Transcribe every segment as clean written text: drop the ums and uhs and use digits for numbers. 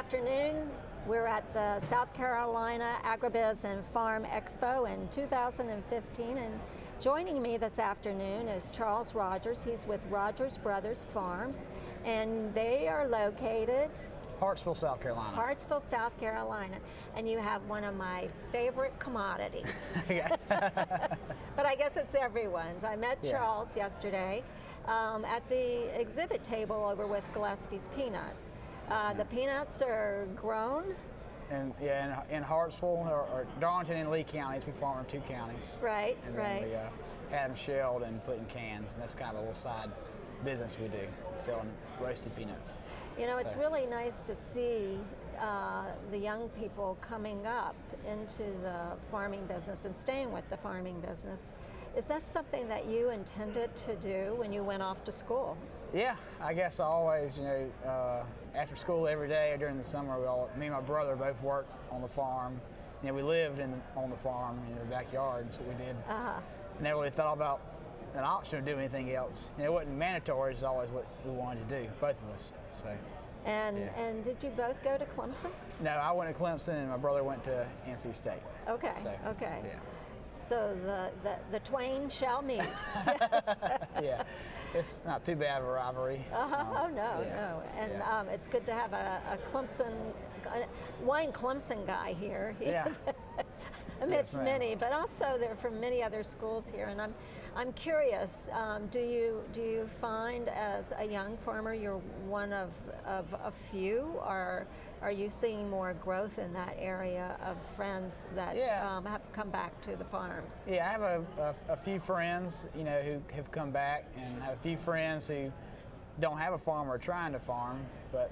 afternoon. We're at the South Carolina AgriBiz and Farm Expo in 2015, and joining me this afternoon is Charles Rogers. He's with Rogers Brothers Farms, and they are located Hartsville, South Carolina. Hartsville, South Carolina, and you have one of my favorite commodities. But I guess it's everyone's. I met Charles yesterday at the exhibit table over with Gillespie's Peanuts. The peanuts are grown. And in Hartsville or Darlington and Lee counties, we farm in 2 counties. Right, and right. Then we had them shelled and put in cans, and that's kind of a little side business we do, selling roasted peanuts. You know, it's really nice to see the young people coming up into the farming business and staying with the farming business. Is that something that you intended to do when you went off to school? Yeah, I guess I always, after school every day or during the summer, me and my brother both worked on the farm. We lived on the farm in the backyard, and so we did. Never really thought about an option to do anything else. It wasn't mandatory, it's always what we wanted to do, both of us. So. And did you both go to Clemson? No, I went to Clemson and my brother went to NC State. Okay, so, okay. Yeah. So the twain shall meet. Yeah, it's not too bad of a rivalry. Oh no, no, and it's good to have a one Clemson guy here. Amidst many, but also they're from many other schools here. And I'm curious. Do you find as a young farmer you're one of a few, or are you seeing more growth in that area of friends that have come back to the farms? Yeah, I have a few friends, who have come back, and have a few friends who don't have a farm or are trying to farm, but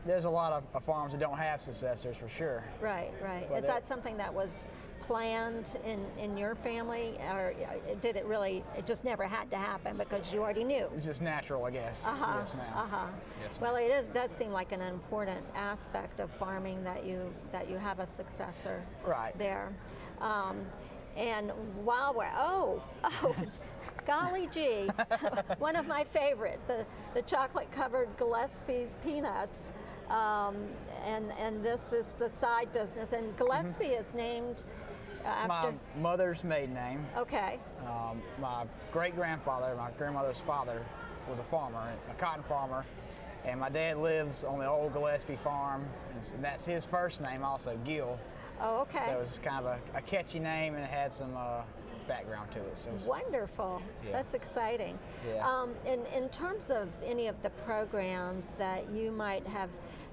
there's a lot of farms that don't have successors for sure. Right, right. Is that something that was planned in your family, or did it just never had to happen because you already knew? It's just natural, I guess. Yes, ma'am. Yes, well, does seem like an important aspect of farming that you have a successor there. And while we're golly gee, one of my favorite, the chocolate covered Gillespie's Peanuts. And this is the side business, and Gillespie is named after my mother's maiden name. Okay. My great-grandfather, my grandmother's father, was a farmer, a cotton farmer, and my dad lives on the old Gillespie farm, and that's his first name also, Gill. Oh, okay. So it's kind of a catchy name, and it had some background to it. So it was wonderful. Yeah. That's exciting. Yeah. In terms of any of the programs that you might have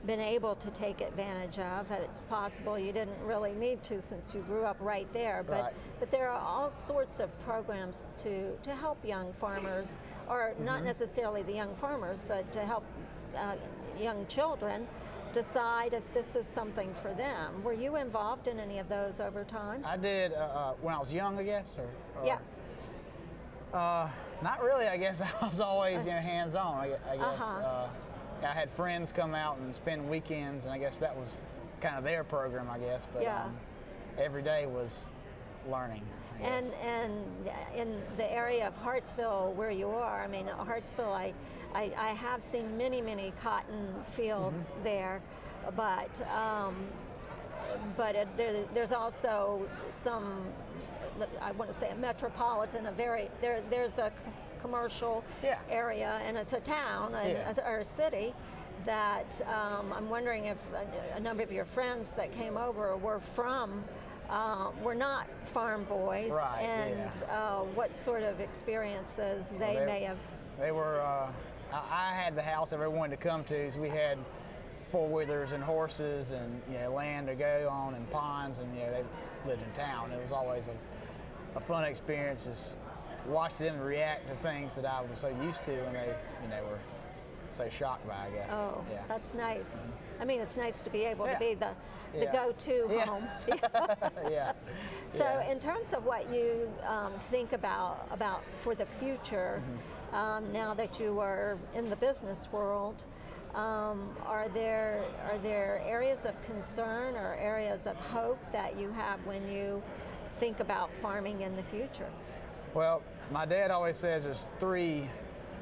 been able to take advantage of, it's possible you didn't really need to since you grew up right there, but there are all sorts of programs to help young farmers, or not necessarily the young farmers, but to help young children decide if this is something for them. Were you involved in any of those over time? I did when I was young, I guess. Or yes. Not really. I guess I was always hands-on. I guess I had friends come out and spend weekends, and I guess that was kind of their program, I guess. But every day was learning. And in the area of Hartsville where you are, I mean, Hartsville, I have seen many cotton fields there, but there's also some, I want to say a metropolitan, there's a commercial area, and it's a town or a city that I'm wondering if a number of your friends that came over were not farm boys, and what sort of experiences they may have. They were, I had the house everyone wanted to come to, so we had four-wheelers and horses and land to go on and ponds, and they lived in town. It was always a fun experience, just watch them react to things that I was so used to, and they were so shocked by, I guess. Oh, that's nice. I mean, it's nice to be able to be the go-to home. So in terms of what you think about for the future, now that you are in the business world, are there areas of concern or areas of hope that you have when you think about farming in the future? Well, my dad always says there's 3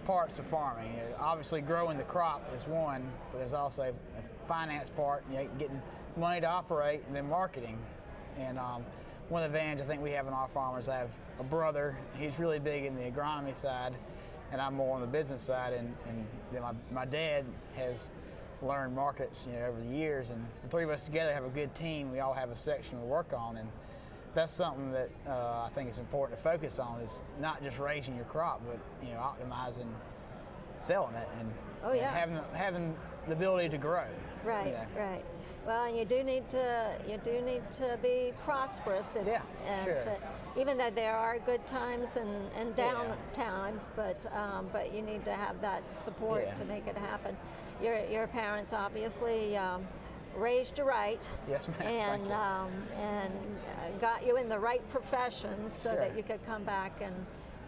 parts of farming. You know, obviously, growing the crop is one, but there's also a finance part. You know, getting money to operate, and then marketing. And one advantage I think we have in our farmers, I have a brother. He's really big in the agronomy side, and I'm more on the business side. And then my dad has learned markets, you know, over the years, and the three of us together have a good team. We all have a section we work on, and that's something that I think is important to focus on, is not just raising your crop, but, you know, optimizing selling it, and, and having the ability to grow. Right, you know. right. Well, and you do need to be prosperous, and sure. Even though there are good times and down times, but you need to have that support to make it happen. Your parents obviously raised you right, yes, ma'am. and got you in the right professions so that you could come back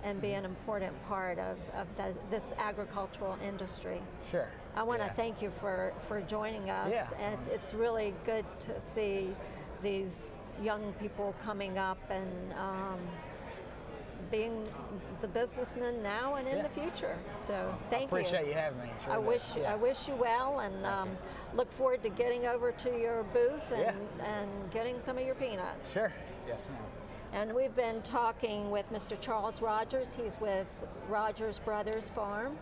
and be an important part of this agricultural industry. Sure. I want to thank you for joining us. Yeah. And it's really good to see these young people coming up and being the businessmen now and in the future. So thank you. I appreciate you having me. Sure I wish you well, and look forward to getting over to your booth and getting some of your peanuts. Sure. Yes, ma'am. And we've been talking with Mr. Charles Rogers. He's with Rogers Brothers Farm.